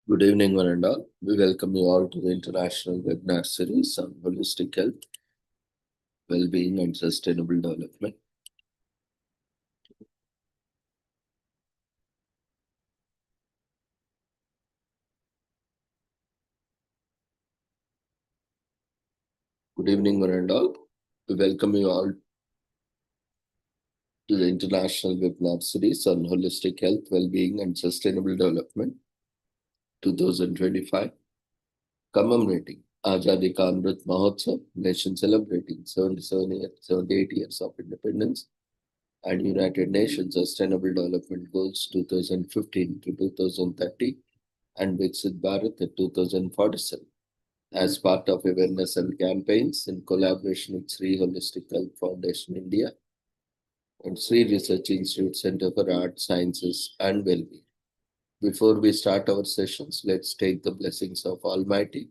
Good evening, one and all. We welcome you all to the international webinar series on holistic health, well-being, and sustainable development. Good evening, one and all. We welcome you all to the international webinar series on holistic health, well-being, and sustainable development 2025, commemorating Azadi Ka Amrit Mahotsav, nation celebrating 78 years of independence, and United Nations Sustainable Development Goals 2015 to 2030, and Viksit Bharat at 2047 as part of awareness and campaigns in collaboration with Sri Holistic Health Foundation India and Sri Research Institute Center for Art, Sciences and Wellbeing. Before we start our sessions, let's take the blessings of Almighty.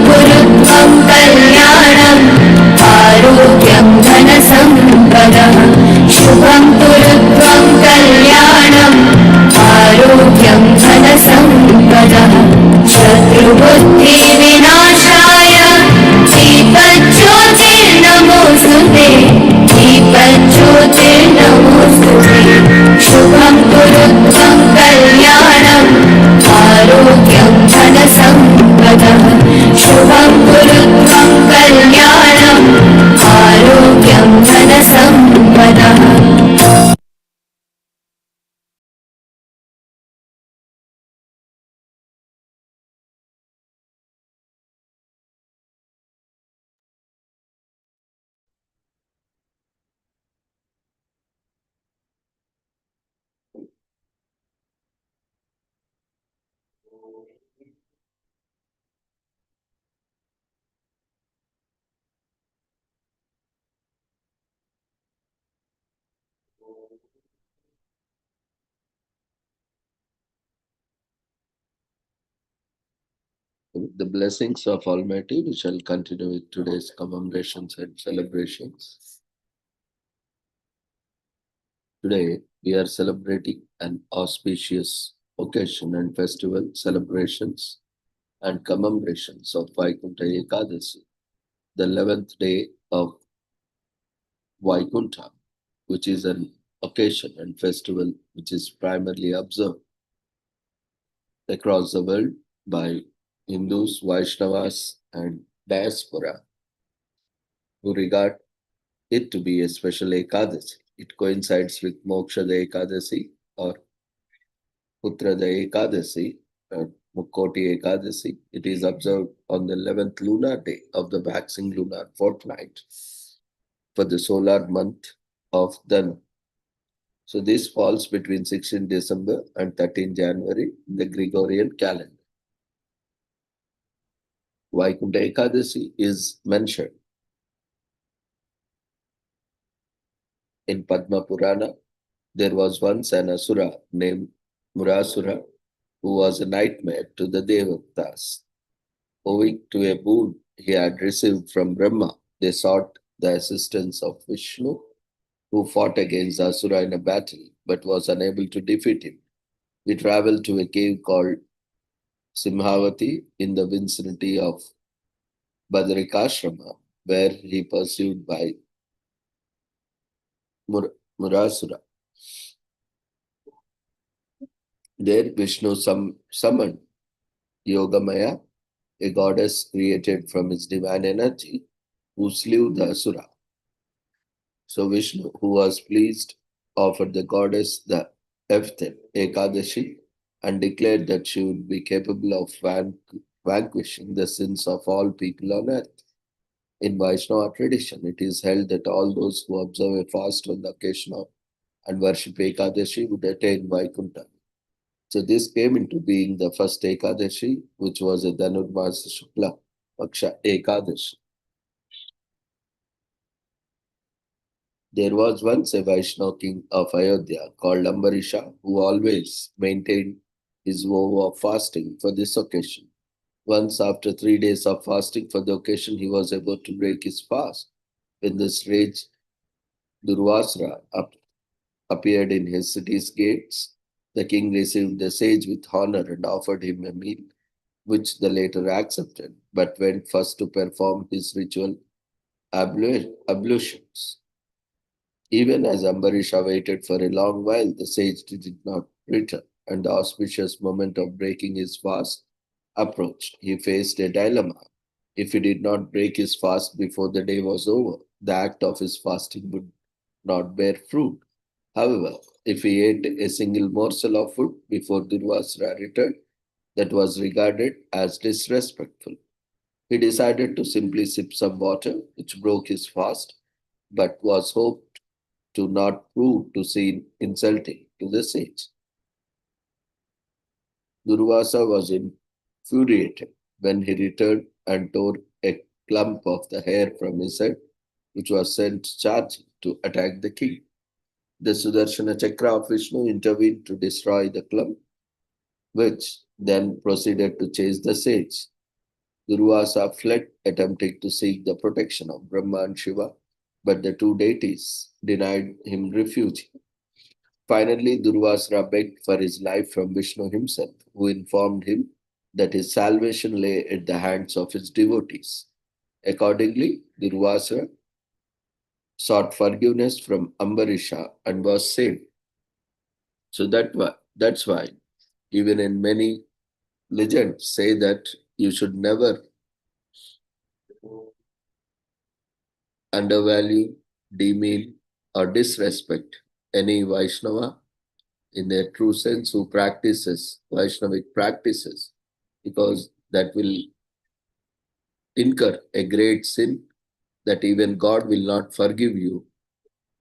पुरुत्वं कल्याणम् आरोग्यं धनसम्पदः शुभं पुरुत्वं कल्याणम् आरोग्यं धनसम्पदः शत्रुबुद्धिविनाशाय दीपज्योतिर्नमोऽस्तुते दीपज्योतिर्नमोऽस्तुते शुभं पुरुत्वं कल्याणम् आरोग्यं धनसम्पदः शुभं पुरुत्वं कल्याणम् आरोग्यं धनसम्पदः With the blessings of Almighty, we shall continue with today's commemorations and celebrations. Today, we are celebrating an auspicious occasion and festival celebrations and commemorations of Vaikuntha Ekadasi, the 11th day of Vaikuntha, which is an occasion and festival which is primarily observed across the world by Hindus, Vaishnavas, and diaspora who regard it to be a special Ekadasi. It coincides with Moksha Ekadasi or Putra Ekadasi or Mukkoti Ekadasi. It is observed on the 11th lunar day of the waxing lunar fortnight for the solar month of Dhan. So this falls between 16 December and 13 January in the Gregorian calendar. Vaikuntha Ekadasi is mentioned in Padma Purana. There was once an asura named Murasura who was a nightmare to the Devatas. Owing to a boon he had received from Brahma, they sought the assistance of Vishnu, who fought against Asura in a battle but was unable to defeat him. He traveled to a cave called Simhavati in the vicinity of Badrikashrama, where he pursued by Murasura. There Vishnu summoned Yogamaya, a goddess created from his divine energy, who slew the Asura. So Vishnu, who was pleased, offered the goddess the Efthen Ekadashi and declared that she would be capable of vanquishing the sins of all people on earth. In Vaishnava tradition, it is held that all those who observe a fast on the occasion of and worship Ekadashi would attain Vaikuntha. So this came into being the first Ekadashi, which was a Dhanurmasa Shukla Paksha Ekadashi. There was once a Vaishnava king of Ayodhya called Ambarisha who always maintained his vow of fasting for this occasion. Once, after 3 days of fasting for the occasion, he was about to break his fast when the sage Durvasra appeared in his city's gates. The king received the sage with honor and offered him a meal, which the latter accepted, but went first to perform his ritual ablutions. Even as Ambarisha waited for a long while, the sage did not return, and the auspicious moment of breaking his fast approached. He faced a dilemma. If he did not break his fast before the day was over, the act of his fasting would not bear fruit. However, if he ate a single morsel of food before Durvasra returned, that was regarded as disrespectful. He decided to simply sip some water, which broke his fast, but was hoped to not prove to seem insulting to the sage. Durvasa was infuriated when he returned and tore a clump of the hair from his head, which was sent charging to attack the king. The Sudarshana Chakra of Vishnu intervened to destroy the clump, which then proceeded to chase the sage. Durvasa fled, attempting to seek the protection of Brahma and Shiva, but the two deities denied him refuge. Finally, Durvasra begged for his life from Vishnu himself, who informed him that his salvation lay at the hands of his devotees. Accordingly, Durvasra sought forgiveness from Ambarisha and was saved. So that's why even in many legends say that you should never undervalue, demean, or disrespect any Vaishnava in their true sense who practices Vaishnavic practices, because that will incur a great sin that even God will not forgive you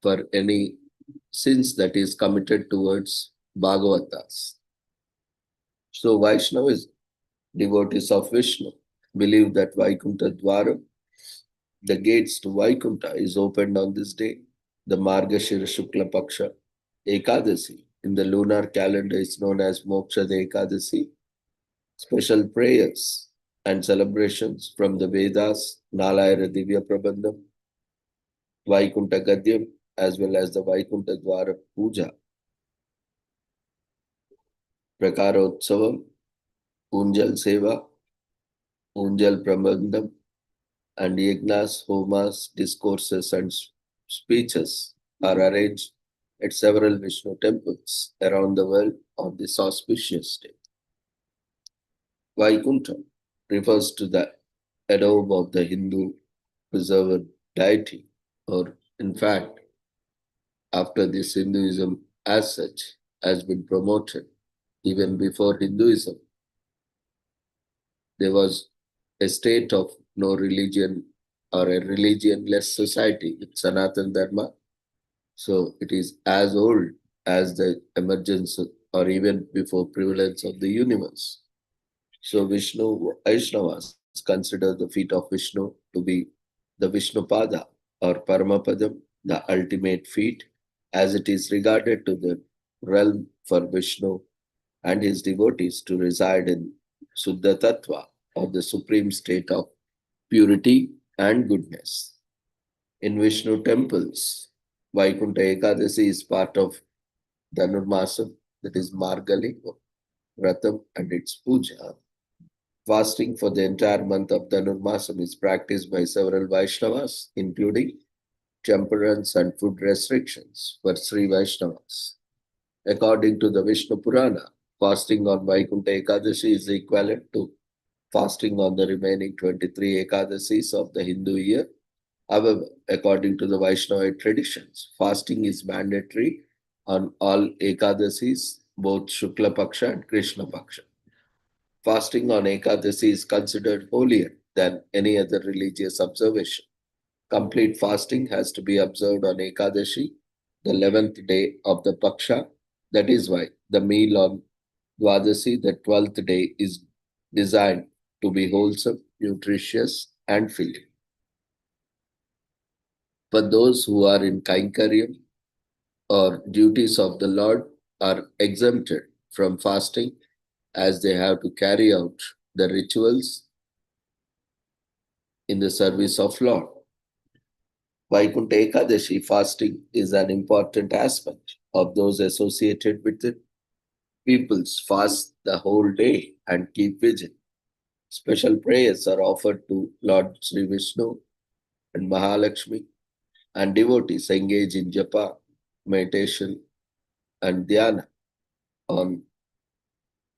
for any sins that is committed towards Bhagavatas. So Vaishnavas, devotees of Vishnu, believe that Vaikuntha Dwaram, the gates to Vaikuntha, is opened on this day, the Margashira Shukla Paksha Ekadasi. In the lunar calendar is known as Moksha Ekadasi. Special prayers and celebrations from the Vedas, Nalayana Divya Prabandham, Vaikuntha Gadyam, as well as the Vaikuntha Dwara Puja, Prakarotsavam, Unjal Seva, Unjal Prabandham, and Yagnas, Homas, discourses, and speeches are arranged at several Vishnu temples around the world on this auspicious day. Vaikuntha refers to the abode of the Hindu preserved deity, or in fact, after this Hinduism as such has been promoted, even before Hinduism, there was a state of no religion or a religionless society with Sanatan Dharma. So it is as old as the emergence or even before prevalence of the universe. So Vishnu Vaishnavas consider the feet of Vishnu to be the Vishnupada or Paramapadam, the ultimate feet, as it is regarded to the realm for Vishnu and his devotees to reside in Suddha Tattva, or the supreme state of purity and goodness. In Vishnu temples, Vaikuntha Ekadasi is part of Dhanurmasam, that is Margali, Vratam, and its puja. Fasting for the entire month of Dhanurmasam is practiced by several Vaishnavas, including temperance and food restrictions for Sri Vaishnavas. According to the Vishnu Purana, fasting on Vaikuntha Ekadashi is equivalent to fasting on the remaining 23 Ekadasis of the Hindu year. However, according to the Vaishnava traditions, fasting is mandatory on all Ekadasis, both Shukla Paksha and Krishna Paksha. Fasting on Ekadasi is considered holier than any other religious observation. Complete fasting has to be observed on Ekadashi, the 11th day of the Paksha. That is why the meal on Dwadasi, the 12th day, is designed to be wholesome, nutritious, and filling. For those who are in Kainkariam or duties of the Lord are exempted from fasting as they have to carry out the rituals in the service of Lord. Vaikuntha Ekadashi fasting is an important aspect of those associated with it. Peoples fast the whole day and keep vigil. Special prayers are offered to Lord Sri Vishnu and Mahalakshmi, and devotees engage in japa, meditation, and dhyana. On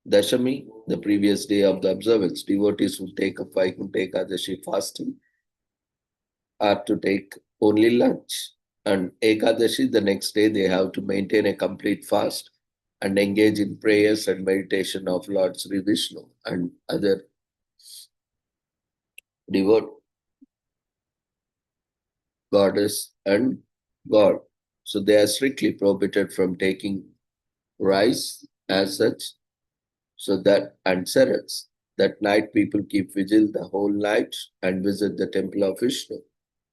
Dashami, the previous day of the observance, devotees who take up Vaikuntha Ekadashi fasting are to take only lunch. And Ekadashi, the next day, they have to maintain a complete fast and engage in prayers and meditation of Lord Sri Vishnu and other devotees, goddess and god. So they are strictly prohibited from taking rice as such. So that and serals. That night people keep vigil the whole night and visit the temple of Vishnu,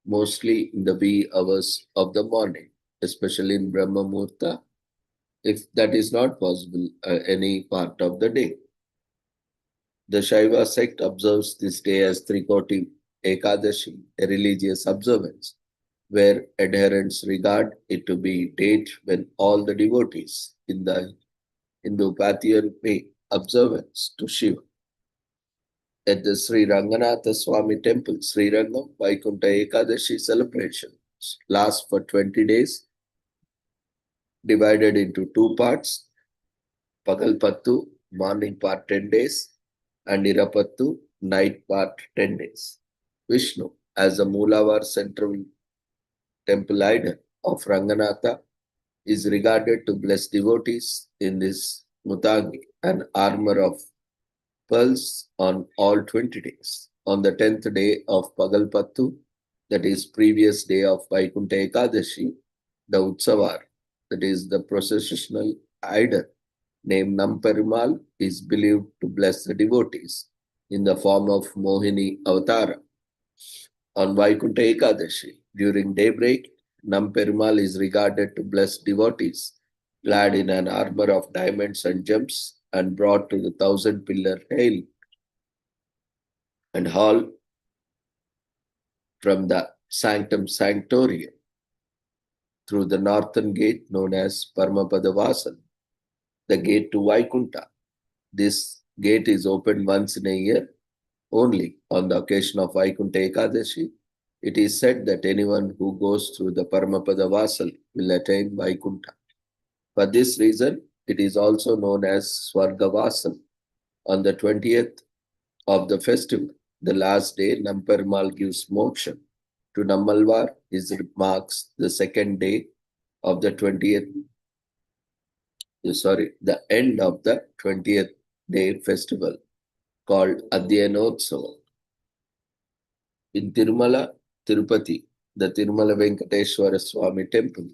mostly in the wee hours of the morning, especially in Brahma Muhurta, if that is not possible any part of the day. The Shaiva sect observes this day as Trikoti Ekadashi, a religious observance, where adherents regard it to be date when all the devotees in the Hindu Pantheon pay observance to Shiva. At the Sri Ranganatha Swami Temple, Sri Rangam, Vaikuntha Ekadashi celebrations last for 20 days, divided into two parts, Pagalpattu, morning part 10 days, and Irapattu, night part 10 days. Vishnu, as the Moolavar central temple idol of Ranganatha, is regarded to bless devotees in this Mutangi, an armor of pearls on all 20 days. On the 10th day of Pagalpattu, that is previous day of Vaikuntha Ekadashi, the Utsavar, that is the processional idol named Namperimal, is believed to bless the devotees in the form of Mohini Avatara. On Vaikuntha Ekadashi, during daybreak, Namperimal is regarded to bless devotees clad in an armor of diamonds and gems and brought to the 1,000-pillar hill and hall from the Sanctum Sanctorium through the northern gate known as Paramapada Vasal, the gate to Vaikuntha. This gate is opened once in a year only on the occasion of Vaikuntha Ekadashi. It is said that anyone who goes through the Paramapada Vasal will attain Vaikuntha. For this reason, it is also known as Swargavasal. On the 20th of the festival, the last day, Namperimal gives moksha to Nammalvar. This marks the second day of the 20th, the end of the 20th day festival called Adhyanotsava. In Tirumala, Tirupati, the Tirumala Venkateshwara Swami temple,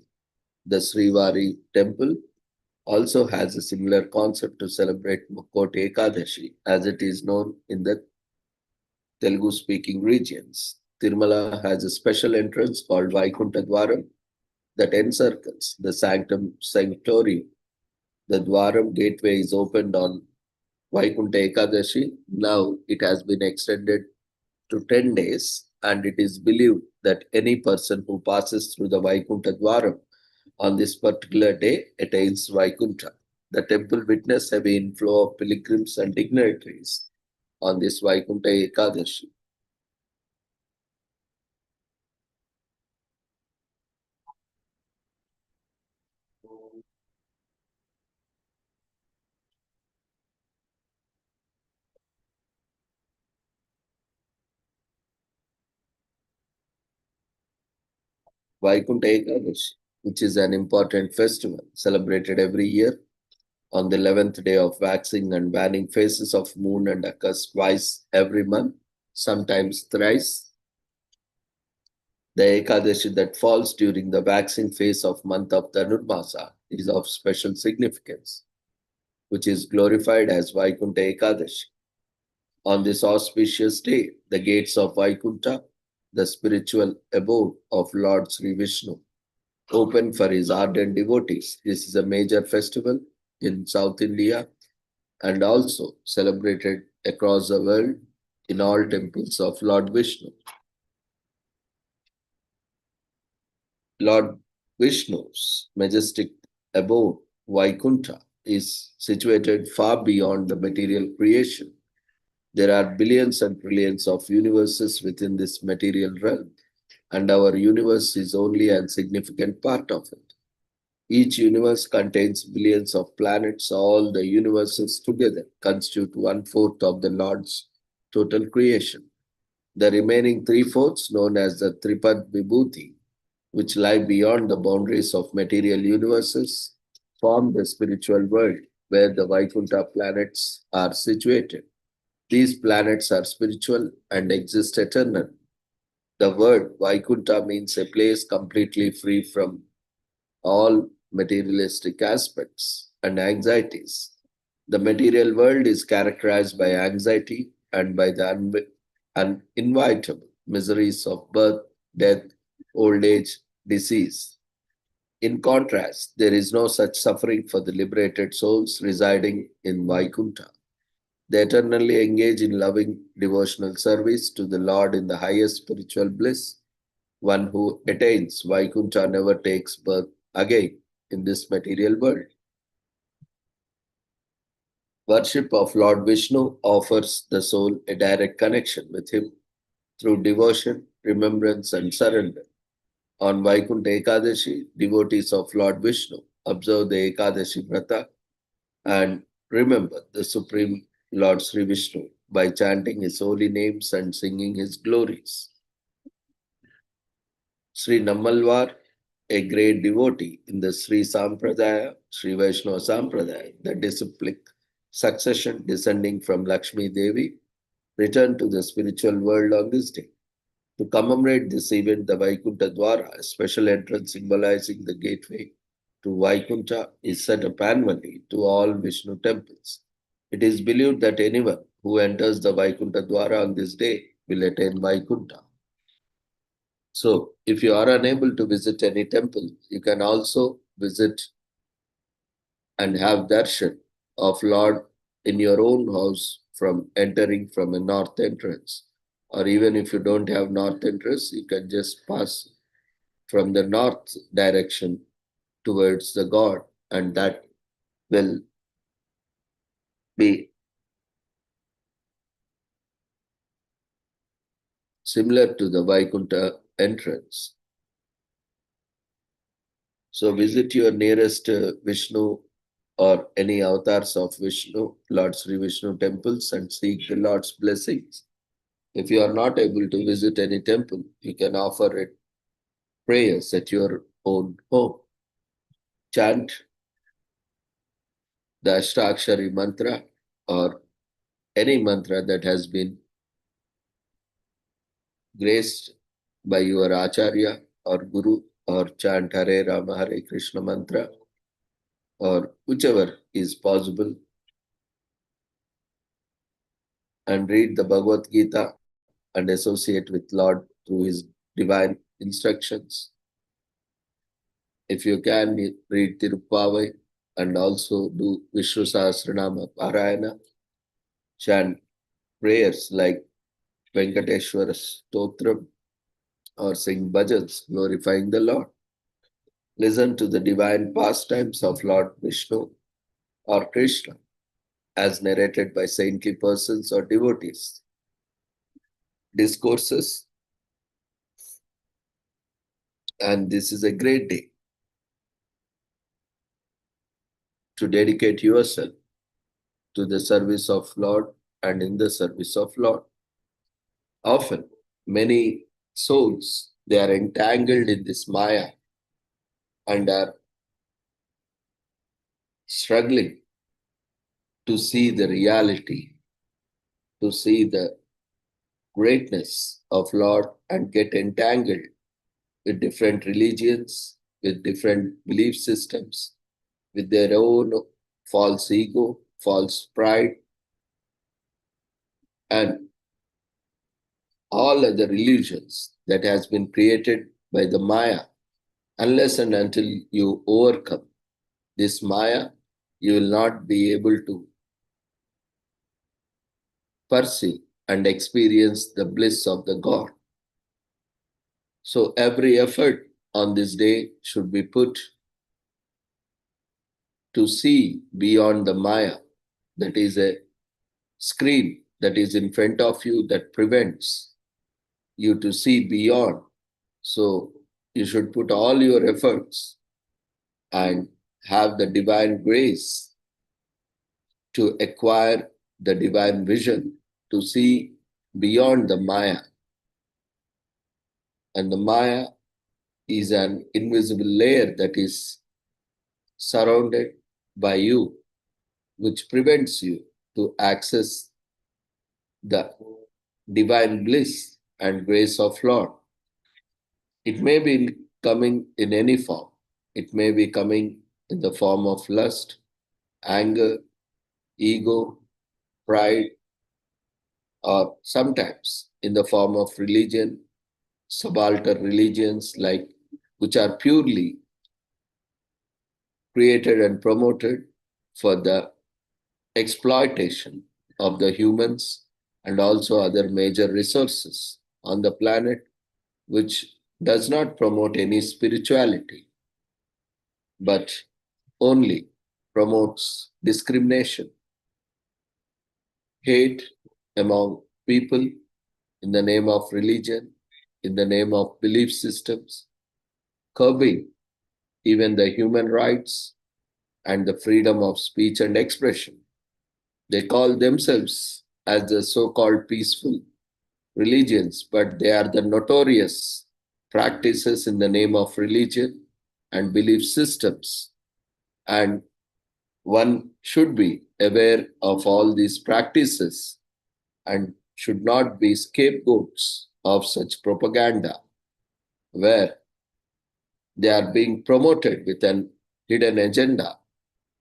the Srivari temple also has a similar concept to celebrate Mukkoti Ekadashi, as it is known in the Telugu-speaking regions. Tirumala has a special entrance called Vaikuntha Dwaram that encircles the Sanctum Sanctorium. The Dwaram gateway is opened on Vaikuntha Ekadashi. Now it has been extended to 10 days, and it is believed that any person who passes through the Vaikuntha Dwaram on this particular day attains Vaikuntha. The temple witnessed heavy inflow of pilgrims and dignitaries on this Vaikuntha Ekadashi. Vaikuntha Ekadashi, which is an important festival celebrated every year on the 11th day of waxing and waning phases of moon and occurs twice every month, sometimes thrice. The Ekadashi that falls during the waxing phase of month of Dhanurmasa is of special significance, which is glorified as Vaikuntha Ekadashi. On this auspicious day, the gates of Vaikuntha the spiritual abode of Lord Sri Vishnu, open for his ardent devotees. This is a major festival in South India and also celebrated across the world in all temples of Lord Vishnu. Lord Vishnu's majestic abode, Vaikuntha, is situated far beyond the material creation. There are billions and trillions of universes within this material realm, and our universe is only a significant part of it. Each universe contains billions of planets. All the universes together constitute 1/4 of the Lord's total creation. The remaining 3/4, known as the Tripad Vibhuti, which lie beyond the boundaries of material universes, form the spiritual world where the Vaikuntha planets are situated. These planets are spiritual and exist eternally. The word Vaikuntha means a place completely free from all materialistic aspects and anxieties. The material world is characterized by anxiety and by the uninevitable miseries of birth, death, old age, disease. In contrast, there is no such suffering for the liberated souls residing in Vaikuntha. They eternally engage in loving devotional service to the Lord in the highest spiritual bliss. One who attains Vaikuntha never takes birth again in this material world. Worship of Lord Vishnu offers the soul a direct connection with him through devotion, remembrance, and surrender. On Vaikuntha Ekadashi, devotees of Lord Vishnu observe the Ekadashi Vrata and remember the Supreme Lord Sri Vishnu by chanting his holy names and singing his glories. Sri Nammalwar, a great devotee in the Sri Sampradaya, Sri Vaishnava Sampradaya, the disciplic succession descending from Lakshmi Devi, returned to the spiritual world on this day. To commemorate this event, the Vaikuntha Dwara, a special entrance symbolizing the gateway to Vaikuntha, is set up annually to all Vishnu temples. It is believed that anyone who enters the Vaikuntha Dwara on this day will attain Vaikuntha. So, if you are unable to visit any temple, you can also visit and have darshan of Lord in your own house from entering from a north entrance. Or even if you don't have north entrance, you can just pass from the north direction towards the God, and that will be similar to the Vaikuntha entrance. So visit your nearest Vishnu or any avatars of Vishnu, Lord Sri Vishnu temples and seek the Lord's blessings. If you are not able to visit any temple, you can offer it prayers at your own home. Chant the Ashtakshari mantra or any mantra that has been graced by your Acharya or Guru, or chant Hare Rama Hare Krishna mantra, or whichever is possible, and read the Bhagavad Gita and associate with Lord through his divine instructions. If you can, read Tirupavai and also do Vishnu Sahasranama Parayana, chant prayers like Venkateshwara Stotram, or sing bhajans glorifying the Lord. Listen to the divine pastimes of Lord Vishnu or Krishna as narrated by saintly persons or devotees. Discourses, and this is a great day to dedicate yourself to the service of Lord and in the service of Lord. Often, many souls, they are entangled in this Maya and are struggling to see the reality, to see the greatness of Lord, and get entangled with different religions, with different belief systems, with their own false ego, false pride, and all other illusions that has been created by the Maya. Unless and until you overcome this Maya, you will not be able to perceive and experience the bliss of the God. So every effort on this day should be put to see beyond the Maya, that is a screen that is in front of you that prevents you to see beyond. So you should put all your efforts and have the divine grace to acquire the divine vision to see beyond the Maya. And the Maya is an invisible layer that is surrounded by you, which prevents you to access the divine bliss and grace of Lord. It may be coming in any form. It may be coming in the form of lust, anger, ego, pride, or sometimes in the form of religion, subaltern religions like which are purely created and promoted for the exploitation of the humans and also other major resources on the planet, which does not promote any spirituality, but only promotes discrimination, hate among people in the name of religion, in the name of belief systems, curbing even the human rights and the freedom of speech and expression. They call themselves as the so-called peaceful religions, but they are the notorious practices in the name of religion and belief systems. And one should be aware of all these practices and should not be scapegoats of such propaganda where they are being promoted with an hidden agenda.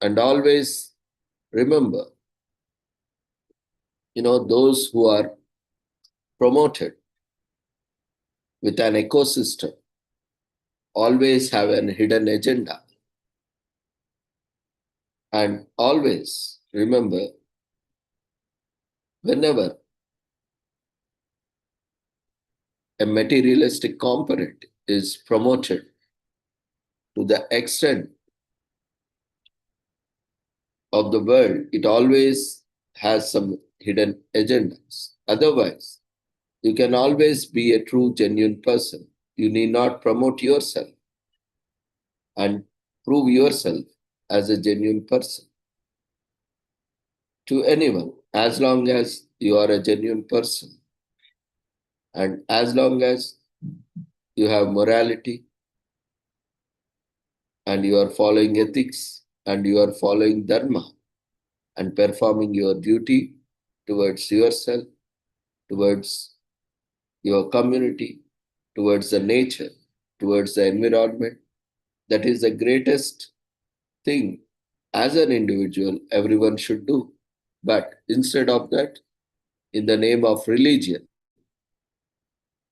And always remember, those who are promoted with an ecosystem always have an hidden agenda. And always remember, whenever a materialistic component is promoted to the extent of the world, it always has some hidden agendas. Otherwise, you can always be a true, genuine person. You need not promote yourself and prove yourself as a genuine person to anyone, as long as you are a genuine person and as long as you have morality and you are following ethics and you are following dharma and performing your duty towards yourself, towards your community, towards the nature, towards the environment. That is the greatest thing as an individual everyone should do. But instead of that, in the name of religion,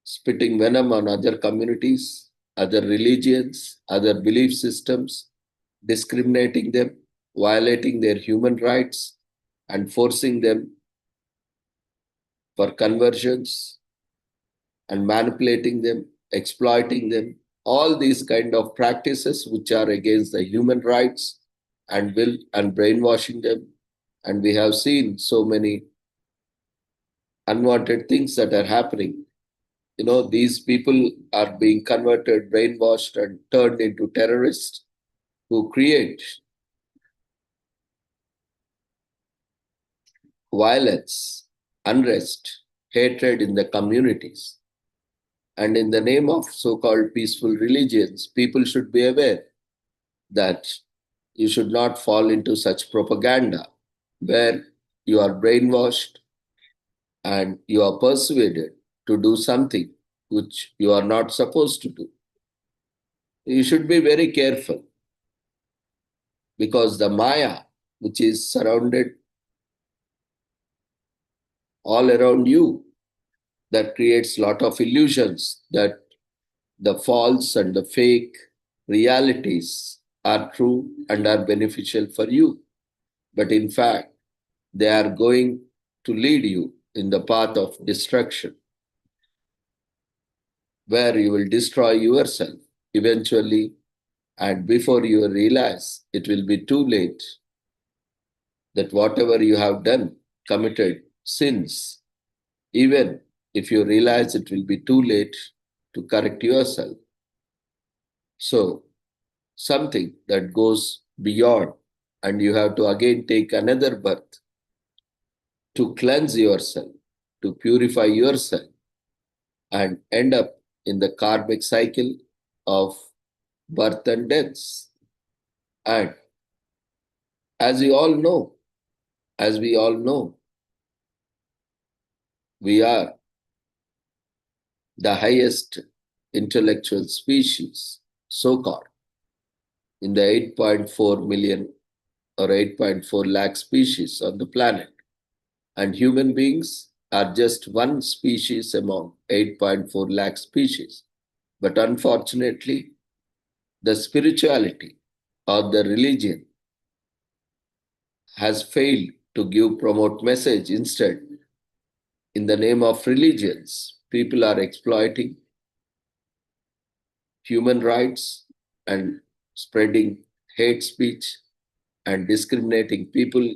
spitting venom on other communities, other religions, other belief systems, discriminating them, violating their human rights, and forcing them for conversions and manipulating them, exploiting them, all these kind of practices which are against the human rights and will and brainwashing them. And we have seen so many unwanted things that are happening. These people are being converted, brainwashed, and turned into terrorists who create violence, unrest, hatred in the communities. And in the name of so-called peaceful religions, people should be aware that you should not fall into such propaganda where you are brainwashed and you are persuaded to do something which you are not supposed to do. You should be very careful because the Maya, which is surrounded all around you, that creates lot of illusions that the false and the fake realities are true and are beneficial for you. But in fact, they are going to lead you in the path of destruction, where you will destroy yourself eventually, and before you realize, it will be too late, that whatever you have done, committed sins, even if you realize, it will be too late to correct yourself. So, something that goes beyond, and you have to again take another birth to cleanse yourself, to purify yourself, and end up in the karmic cycle of birth and deaths. And as we all know, as we all know, we are the highest intellectual species, so called, in the 8.4 million or 8.4 lakh species on the planet. And human beings are just one species among 8.4 lakh species. But unfortunately, the spirituality or the religion has failed to promote message. Instead, in the name of religions, people are exploiting human rights and spreading hate speech and discriminating people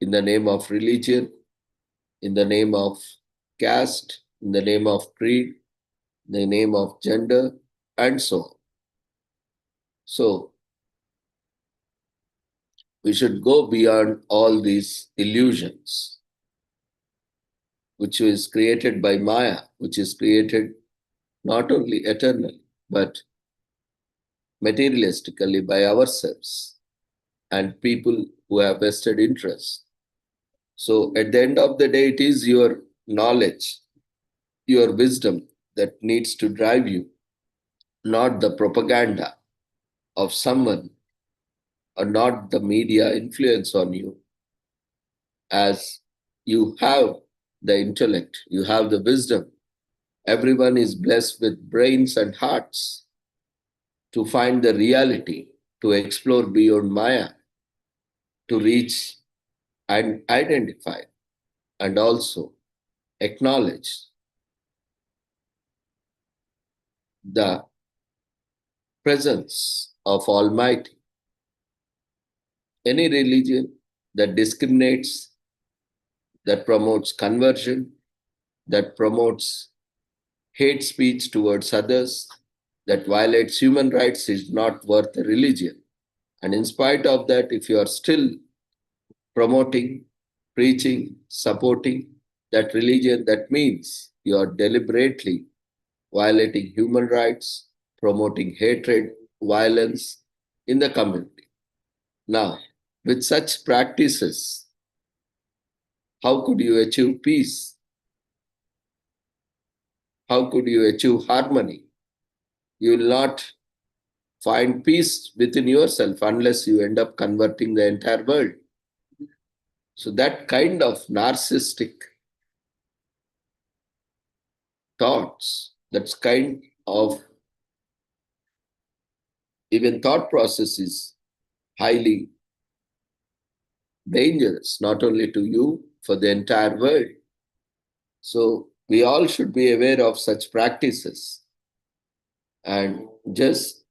in the name of religion, in the name of caste, in the name of creed, in the name of gender, and so on. So, we should go beyond all these illusions, which is created by Maya, which is created not only eternally, but materialistically by ourselves and people who have vested interest. So at the end of the day, it is your knowledge, your wisdom that needs to drive you, not the propaganda of someone or not the media influence on you. As you have the intellect, you have the wisdom. Everyone is blessed with brains and hearts to find the reality, to explore beyond Maya, to reach and identify and also acknowledge the presence of Almighty. Any religion that discriminates, that promotes conversion, that promotes hate speech towards others, that violates human rights is not worth a religion. And in spite of that, if you are still promoting, preaching, supporting that religion, that means you are deliberately violating human rights, promoting hatred, violence in the community. Now, with such practices, how could you achieve peace? How could you achieve harmony? You will not find peace within yourself unless you end up converting the entire world. So that kind of narcissistic thoughts, that kind of even thought process is highly dangerous, not only to you, for the entire world. So we all should be aware of such practices and just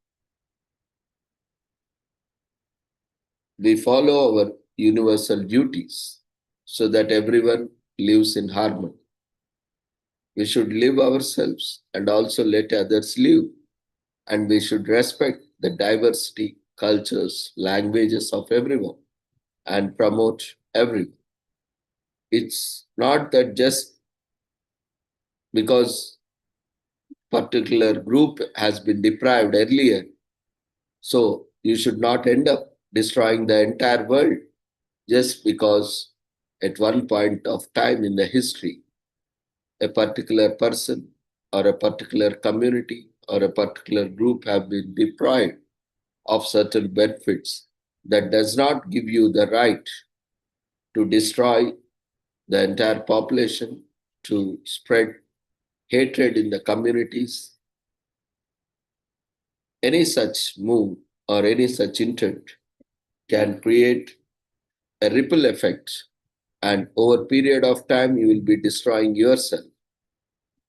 we follow our universal duties so that everyone lives in harmony. We should live ourselves and also let others live. And we should respect the diversity, cultures, languages of everyone and promote everyone. It's not that just because particular group has been deprived earlier, so you should not end up destroying the entire world just because at one point of time in the history, a particular person or a particular community or a particular group have been deprived of certain benefits. That does not give you the right to destroy the entire population, to spread hatred in the communities. Any such move or any such intent can create a ripple effect, and over a period of time you will be destroying yourself,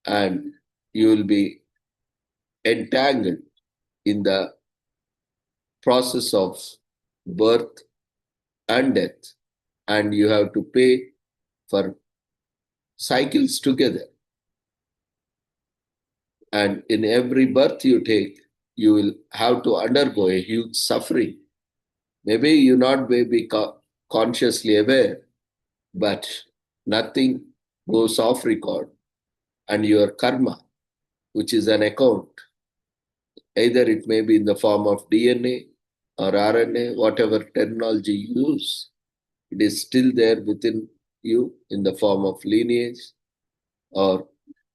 and you will be entangled in the process of birth and death, and you have to pay for cycles together. And in every birth you take, you will have to undergo a huge suffering. Maybe you not be consciously aware, but nothing goes off record, and your karma, which is an account, either it may be in the form of DNA or RNA, whatever terminology you use, it is still there within you in the form of lineage or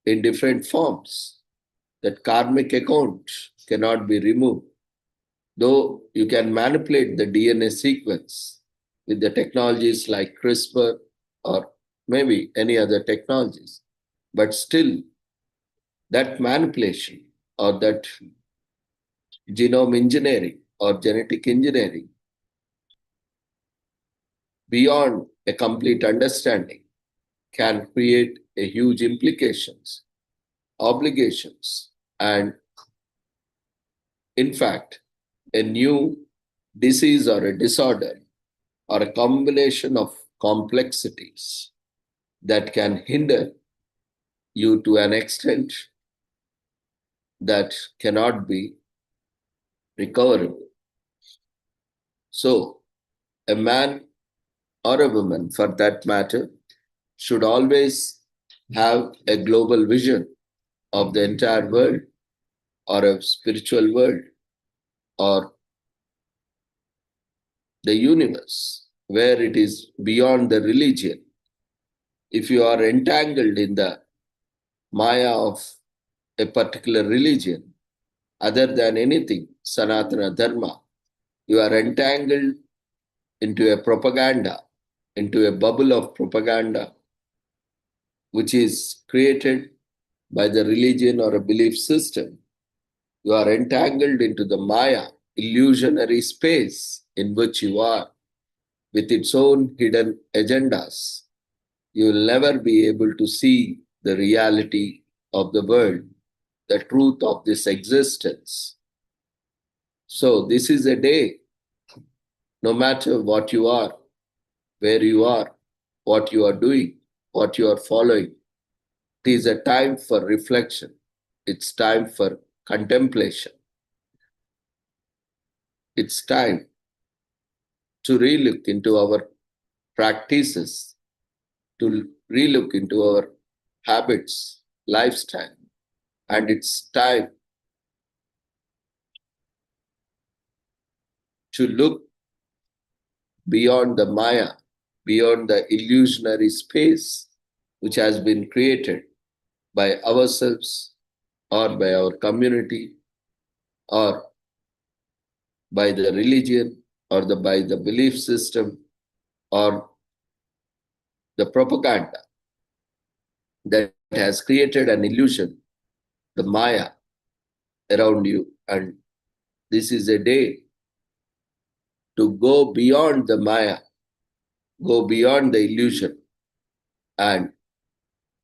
in different forms. That karmic account cannot be removed. Though you can manipulate the DNA sequence with the technologies like CRISPR or maybe any other technologies, but still that manipulation or that genome engineering or genetic engineering beyond a complete understanding can create a huge implications, obligations, and in fact, a new disease or a disorder or a combination of complexities that can hinder you to an extent that cannot be recoverable. So, a man or a woman, for that matter, should always have a global vision of the entire world or a spiritual world or the universe where it is beyond the religion. If you are entangled in the maya of a particular religion, other than anything, Sanatana Dharma, you are entangled into a propaganda, into a bubble of propaganda, which is created by the religion or a belief system. You are entangled into the Maya, illusionary space in which you are, with its own hidden agendas. You will never be able to see the reality of the world, the truth of this existence. So, this is a day, no matter what you are, where you are, what you are doing, what you are following, it is a time for reflection. It's time for contemplation. It's time to relook into our practices, to relook into our habits, lifestyle, and it's time to look beyond the Maya, beyond the illusionary space which has been created by ourselves or by our community or by the religion or by the belief system or the propaganda that has created an illusion, the Maya around you. And this is a day to go beyond the Maya, go beyond the illusion and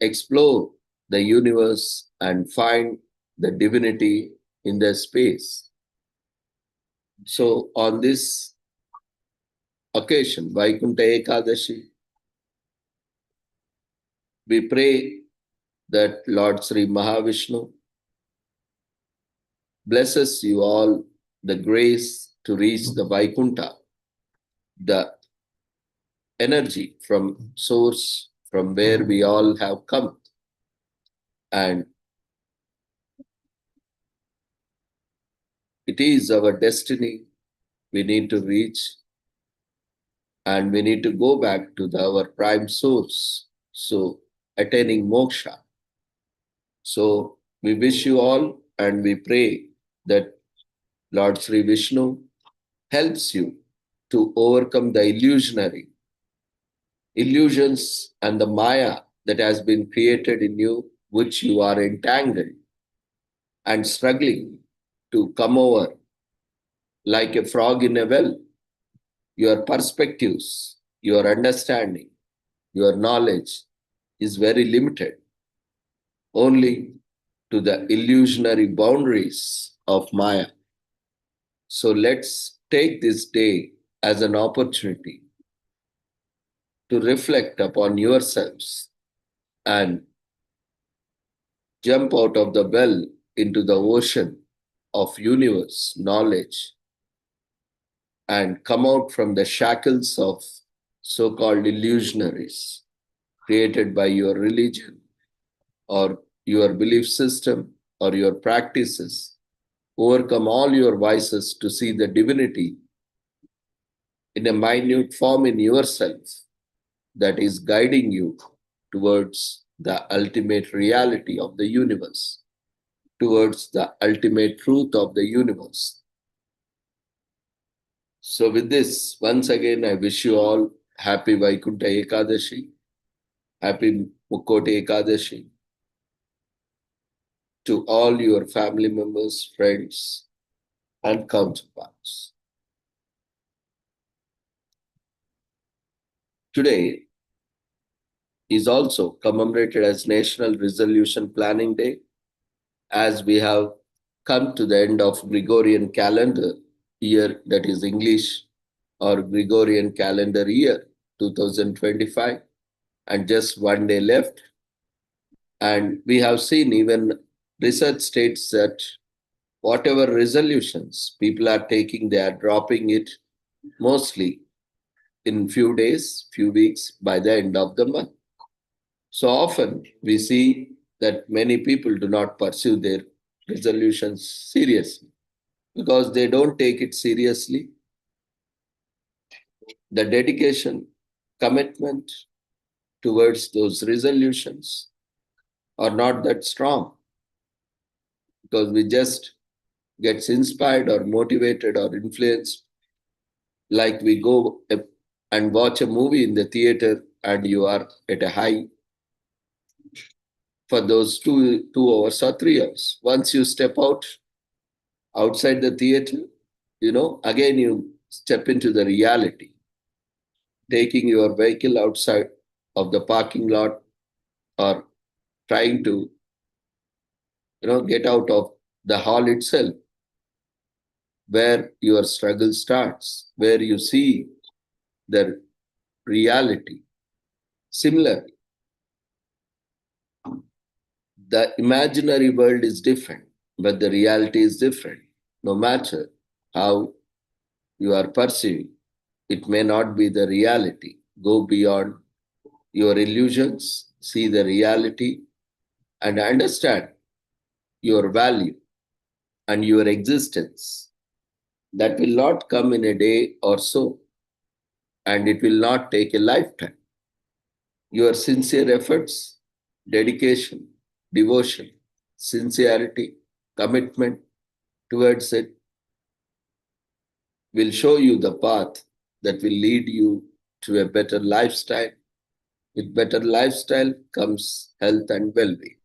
explore the universe and find the divinity in the space. So on this occasion, Vaikuntha Ekadashi, we pray that Lord Sri Mahavishnu blesses you all the grace to reach the Vaikuntha, the energy from source from where we all have come. And it is our destiny we need to reach, and we need to go back to our prime source. So attaining moksha. So we wish you all and we pray that Lord Sri Vishnu helps you to overcome the illusions and the Maya that has been created in you which you are entangled and struggling to come over like a frog in a well. Your perspectives, your understanding, your knowledge is very limited only to the illusionary boundaries of Maya. So let's take this day as an opportunity to reflect upon yourselves and jump out of the well into the ocean of universe knowledge and come out from the shackles of so called illusionaries created by your religion or your belief system or your practices. Overcome all your vices to see the divinity in a minute form in yourself that is guiding you towards the ultimate reality of the universe, towards the ultimate truth of the universe. So, with this, once again, I wish you all happy Vaikuntha Ekadashi, happy Mukkoti Ekadashi to all your family members, friends, and counterparts. Today is also commemorated as National Resolution Planning Day, as we have come to the end of Gregorian calendar year, that is English or Gregorian calendar year 2025, and just one day left. And we have seen even research states that whatever resolutions people are taking, they are dropping it mostly in few days, few weeks by the end of the month. So often we see that many people do not pursue their resolutions seriously because they don't take it seriously. The dedication, commitment towards those resolutions are not that strong because we just gets inspired or motivated or influenced, like we go and watch a movie in the theater and you are at a high for those 2 hours or 3 hours. Once you step outside the theater, again you step into the reality, taking your vehicle outside of the parking lot or trying to get out of the hall itself, where your struggle starts, where you see the reality. Similarly, the imaginary world is different, but the reality is different. No matter how you are perceiving, it may not be the reality. Go beyond your illusions, see the reality, and understand your value and your existence. That will not come in a day or so, and it will not take a lifetime. Your sincere efforts, dedication, devotion, sincerity, commitment towards it will show you the path that will lead you to a better lifestyle. With better lifestyle comes health and well-being.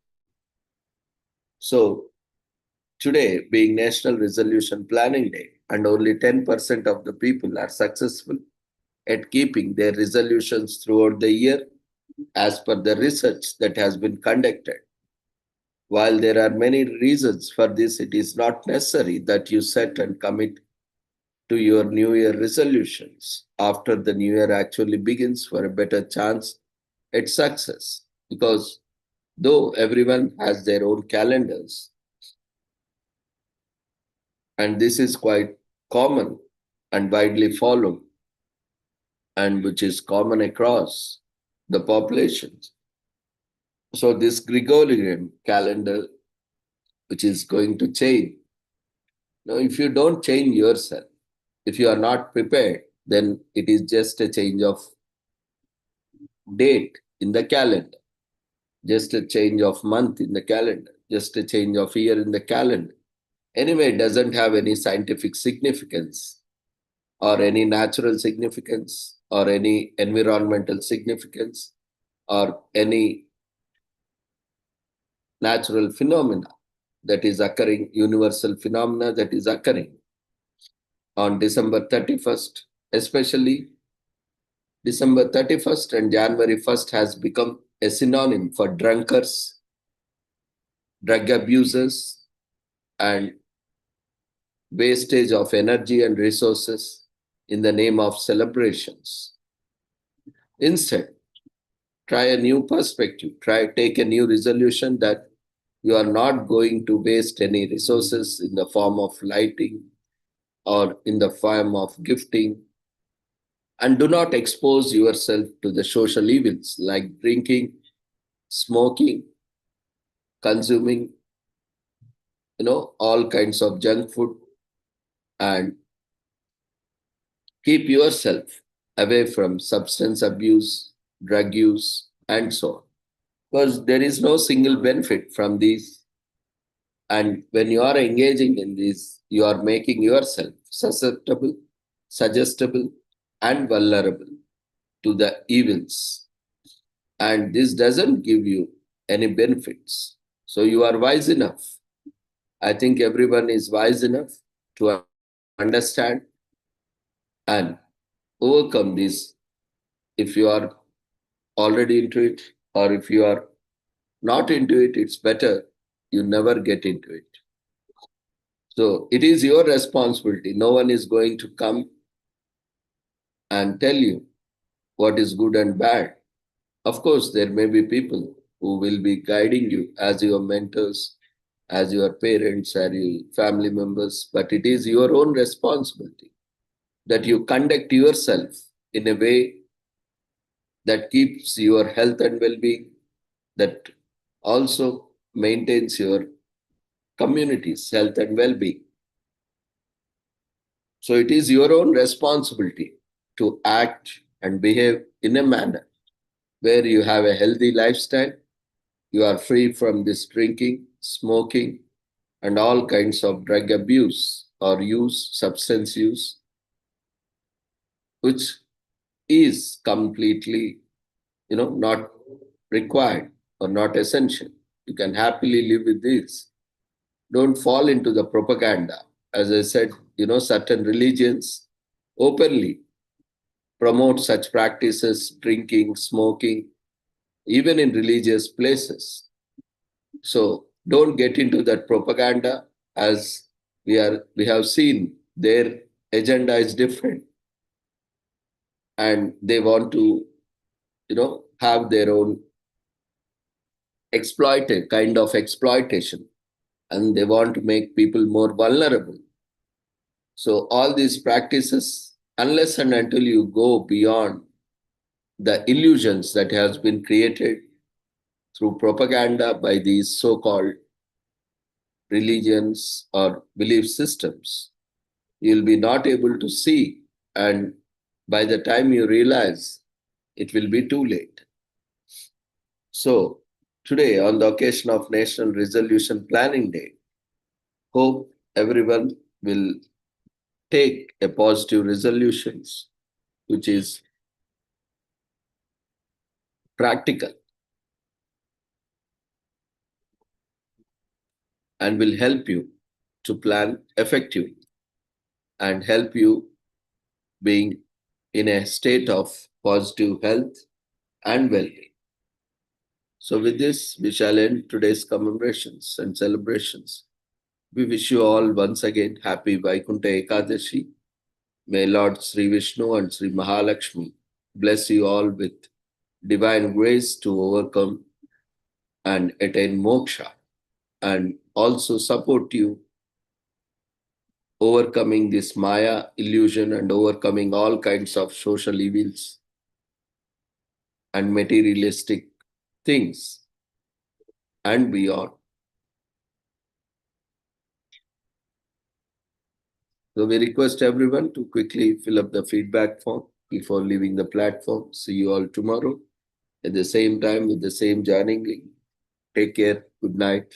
So today, being National Resolution Planning Day, and only 10% of the people are successful at keeping their resolutions throughout the year, as per the research that has been conducted. While there are many reasons for this, it is not necessary that you set and commit to your New Year resolutions after the New Year actually begins for a better chance at success. Because though everyone has their own calendars, and this is quite common and widely followed, and which is common across the populations. So this Gregorian calendar, which is going to change. Now, if you don't change yourself, if you are not prepared, then it is just a change of date in the calendar, just a change of month in the calendar, just a change of year in the calendar. Anyway, it doesn't have any scientific significance or any natural significance or any environmental significance or any natural phenomena that is occurring, universal phenomena that is occurring on December 31st, especially December 31st and January 1st has become a synonym for drunkards, drug abusers, and wastage of energy and resources in the name of celebrations. Instead, try a new perspective. Take a new resolution that you are not going to waste any resources in the form of lighting or in the form of gifting, and do not expose yourself to the social evils like drinking, smoking, consuming, all kinds of junk food, and keep yourself away from substance abuse, drug use, and so on. Because there is no single benefit from these. And when you are engaging in these, you are making yourself susceptible, suggestible, and vulnerable to the evils. And this doesn't give you any benefits. So you are wise enough. I think everyone is wise enough to understand and overcome this. If you are already into it, or if you are not into it, it's better you never get into it. So it is your responsibility. No one is going to come and tell you what is good and bad. Of course, there may be people who will be guiding you as your mentors, as your parents, as your family members, but it is your own responsibility that you conduct yourself in a way that keeps your health and well-being, that also maintains your community's health and well-being. So it is your own responsibility to act and behave in a manner where you have a healthy lifestyle, you are free from this drinking, smoking, and all kinds of drug abuse or substance use, which is completely, not required or not essential. You can happily live with this. Don't fall into the propaganda. As I said, certain religions openly promote such practices, drinking, smoking, even in religious places. So don't get into that propaganda, as we have seen their agenda is different. And they want to, have their own kind of exploitation, and they want to make people more vulnerable. So all these practices, unless and until you go beyond the illusions that has been created through propaganda by these so-called religions or belief systems, you'll be not able to see, and by the time you realize, it will be too late. So today, on the occasion of National Resolution Planning Day, hope everyone will take a positive resolutions, which is practical and will help you to plan effectively and help you being in a state of positive health and well-being. So with this, we shall end today's commemorations and celebrations. We wish you all once again happy Vaikuntha Ekadashi. May Lord Sri Vishnu and Sri Mahalakshmi bless you all with divine grace to overcome and attain moksha, and also support you overcoming this Maya illusion and overcoming all kinds of social evils and materialistic things and beyond. So we request everyone to quickly fill up the feedback form before leaving the platform. See you all tomorrow at the same time with the same joining link. Take care. Good night.